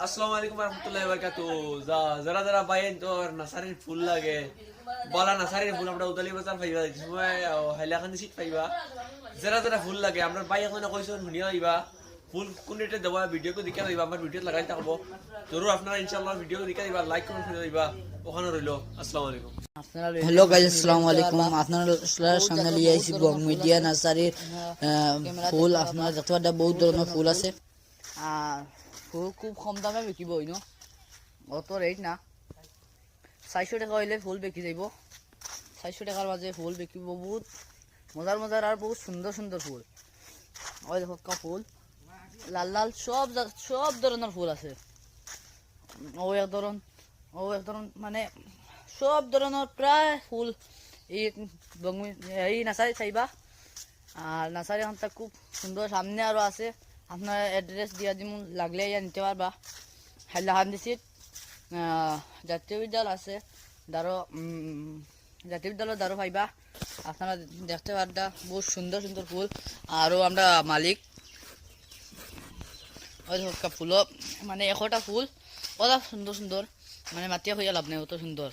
আসসালামু আলাইকুম রহমতুল্লাহি বারাকাতু। যারা যারা বাইন তো নাসারির ফুল লাগে বলা নাসারির ফুল আমরা উদালি বাজার পাইবা সময় হাইলাখানি সিট পাইবা। যারা যারা ফুল লাগে আমরা বাই এখন কইছেন শুনিয়া আইবা ফুল কোনটা দেওয়া ভিডিও কো দেখা যাইবা আমার ভিডিও লাগাই থাকবো জরুর আপনারা ইনশাআল্লাহ ভিডিও দেখা যাইবা লাইক কমেন্ট করে যাইবা ওখানে রইলো। আসসালামু আলাইকুম। হ্যালো গাইস, আসসালামু আলাইকুম। আপনারা সামনে লিয়ে আইছি বং মিডিয়া নার্সারির ফুল। আপনারা দেখতে পাচ্ছেন বহুত ধরনের ফুল আছে আর ফুল খুব কম দামে বিকিব হইন, অত রেট না। 400 টাকা হইলে ফুল বিকি যাইব। 400 টাকার মাঝে ফুল বিকিব, বহুত মজার মজার আর বহুত সুন্দর সুন্দর ফুল। ওই দেখো ফুল লাল লাল সব ধরনের ফুল আছে। ও এক ধরন মানে সব ধরনের প্রায় ফুল এই নার্সারি চাইবা। আর নার্সারি এখানটা খুব সুন্দর, সামনে আরও আছে। আপনার অ্যাড্রেস দিয়া দিম, লাগলে ইয়া নিতে পারবা। হাইলাকান্দি সিট জাতীয় বিদ্যালয় আছে, জাতীয় বিদ্যালয় দ্বারও পাইবা। আপনারা দেখতে পারবা বহুত সুন্দর সুন্দর ফুল। আরও আমরা মালিক ওই ফুলও মানে 100টা ফুল ওরা সুন্দর সুন্দর, মানে মাতিয়া হইয়া লাভ নেই, অত সুন্দর।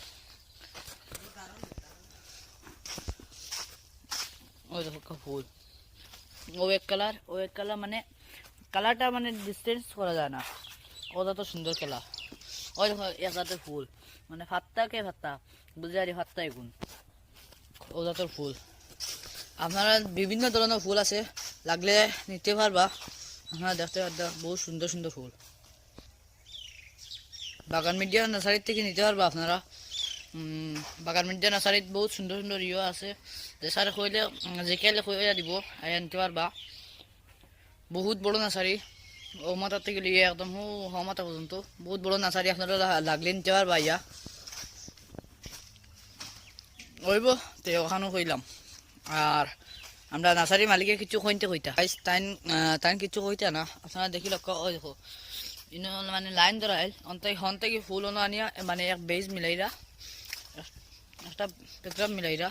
ওই দেখো ফুল ও এক কালার মানে কালারটা মানে ডিস্টেন্স করা যায় না, ওটা তো সুন্দর কালার। ওই দেখো একসাথে ফুল মানে ফাত্তা বুঝারি ফাত্তা এগুন ওটা তোর ফুল। আপনারা বিভিন্ন ধরনের ফুল আছে, লাগলে নিতে পারবা। আপনারা দেখতে পারবা বহুত সুন্দর সুন্দর ফুল। বাগান মিডিয়া নার্সারির থেকে নিতে পারবা আপনারা। বাগান মিডিয়া নার্সারিত বহুত সুন্দর সুন্দর ইয়ে আছে, যে স্যার কইলে যে কেলে কইয়া দিব আনতে পারবা। বহুত বড় নার্সারি, ও মাথার থেকে লিয়ে একদম মাথা পর্যন্ত বহুত বড় নার্সারি। আপনারা লাগলে নিতে পারবা ইয়া ওইব তো ওখানেও কইলাম। আর আমরা নার্সারি মালিকে কিছু কইতা তাই কিছু কইতা না। আপনারা দেখি লক্ষ্য ওই দেখো ইন মানে লাইন ধরা হন থেকে ফুল আনিয়া মানে এক বেজ মিলাইরা একটা পেট্রাম মিলাইরা।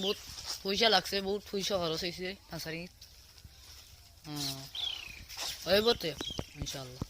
বহুত পয়সা লাগছে, বহুত পয়সা খরচ হয়েছে নার্সারি। ওইব তো ইনশাল্লাহ।